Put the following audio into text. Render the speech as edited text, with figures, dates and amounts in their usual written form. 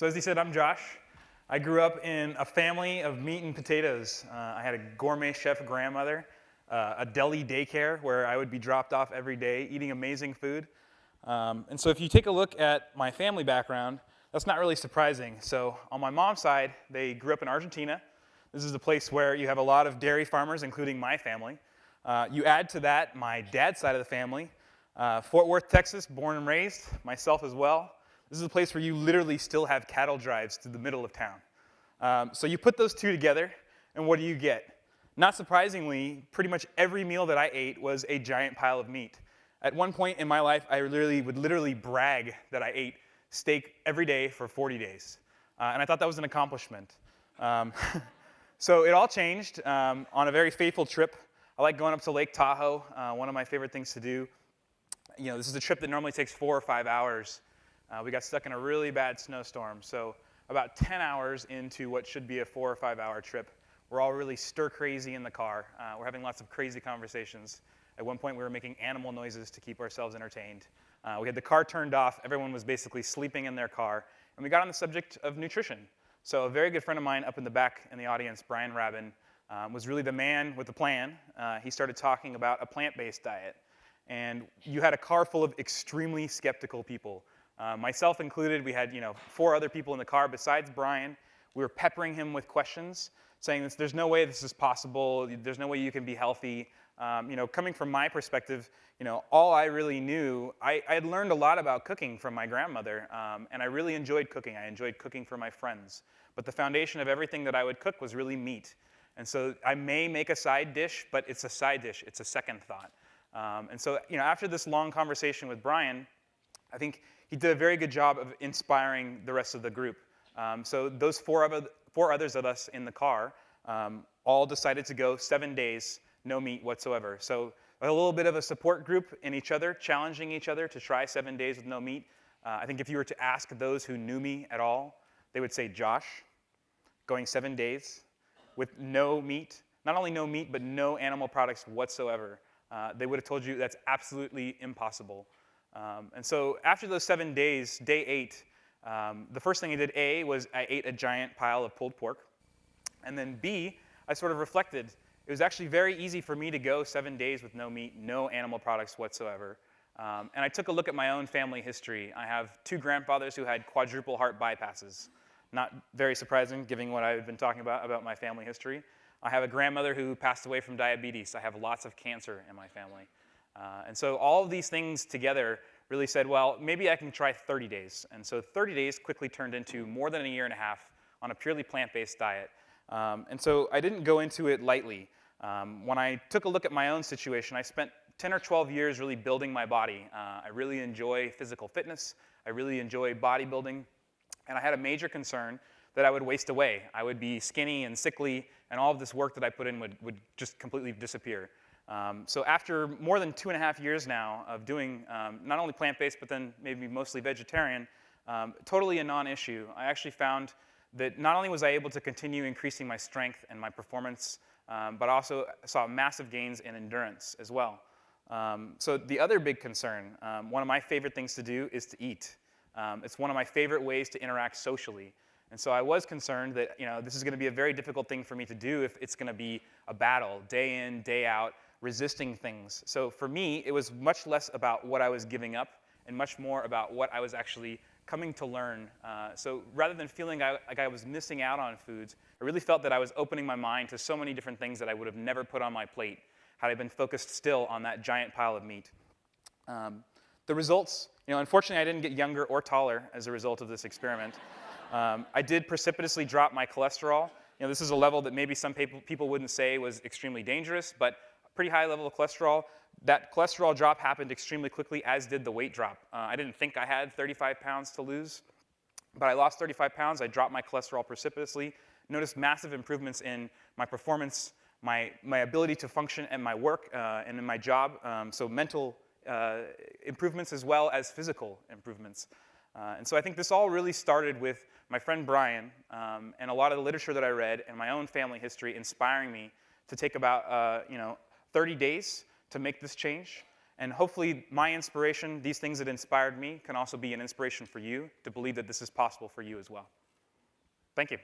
So as he said, I'm Josh. I grew up in a family of meat and potatoes. I had a gourmet chef grandmother, a deli daycare where I would be dropped off every day eating amazing food. And so if you take a look at my family background, that's not really surprising. So on my mom's side, they grew up in Argentina. This is a place where you have a lot of dairy farmers, including my family. You add to that my dad's side of the family, Fort Worth, Texas, born and raised, myself as well. This is a place where you literally still have cattle drives to the middle of town. So you put those two together, and what do you get? Not surprisingly, pretty much every meal that I ate was a giant pile of meat. At one point in my life, I would literally brag that I ate steak every day for 40 days. And I thought that was an accomplishment. So it all changed on a very fateful trip. I like going up to Lake Tahoe, one of my favorite things to do. You know, this is a trip that normally takes 4 or 5 hours. We got stuck in a really bad snowstorm, so about 10 hours into what should be a 4 or 5 hour trip, we're all really stir crazy in the car. We're having lots of crazy conversations. At one point, we were making animal noises to keep ourselves entertained. We had the car turned off. Everyone was basically sleeping in their car, and we got on the subject of nutrition. So a very good friend of mine up in the back in the audience, Brian Rabin, was really the man with the plan. He started talking about a plant-based diet, and you had a car full of extremely skeptical people. Myself included. We had 4 other people in the car besides Brian. We were peppering him with questions, saying there's no way this is possible. There's no way you can be healthy. Coming from my perspective, all I really knew, I had learned a lot about cooking from my grandmother, and I really enjoyed cooking. I enjoyed cooking for my friends. But the foundation of everything that I would cook was really meat. And so I may make a side dish, but it's a side dish. It's a second thought. And so after this long conversation with Brian, I think he did a very good job of inspiring the rest of the group. So those four others of us in the car all decided to go 7 days, no meat whatsoever. So a little bit of a support group in each other, challenging each other to try 7 days with no meat. I think if you were to ask those who knew me at all, they would say, Josh, going 7 days with no meat, not only no meat, but no animal products whatsoever. They would have told you that's absolutely impossible. And so after those 7 days, day 8, the first thing I did, A, was I ate a giant pile of pulled pork. And then B, I sort of reflected. It was actually very easy for me to go 7 days with no meat, no animal products whatsoever. And I took a look at my own family history. I have 2 grandfathers who had quadruple heart bypasses. Not very surprising, given what I've been talking about my family history. I have a grandmother who passed away from diabetes. I have lots of cancer in my family. And so all of these things together really said, well, maybe I can try 30 days. And so 30 days quickly turned into more than a year and a half on a purely plant-based diet. And so I didn't go into it lightly. When I took a look at my own situation, I spent 10 or 12 years really building my body. I really enjoy physical fitness. I really enjoy bodybuilding. And I had a major concern that I would waste away. I would be skinny and sickly, and all of this work that I put in would just completely disappear. So after more than 2.5 years now of doing not only plant-based, but then maybe mostly vegetarian, totally a non-issue, I actually found that not only was I able to continue increasing my strength and my performance, but also saw massive gains in endurance as well. So the other big concern, one of my favorite things to do is to eat. It's one of my favorite ways to interact socially. And so I was concerned that this is going to be a very difficult thing for me to do if it's going to be a battle, day in, day out, resisting things. So for me, it was much less about what I was giving up and much more about what I was actually coming to learn. So rather than feeling like I was missing out on foods, I really felt that I was opening my mind to so many different things that I would have never put on my plate had I been focused still on that giant pile of meat. The results, unfortunately I didn't get younger or taller as a result of this experiment. I did precipitously drop my cholesterol. This is a level that maybe some people wouldn't say was extremely dangerous, but a pretty high level of cholesterol. That cholesterol drop happened extremely quickly, as did the weight drop. I didn't think I had 35 pounds to lose, but I lost 35 pounds. I dropped my cholesterol precipitously, noticed massive improvements in my performance, my ability to function at my work and in my job, so mental improvements as well as physical improvements. And so I think this all really started with my friend Brian and a lot of the literature that I read and my own family history inspiring me to take about 30 days to make this change. And hopefully my inspiration, these things that inspired me, can also be an inspiration for you to believe that this is possible for you as well. Thank you.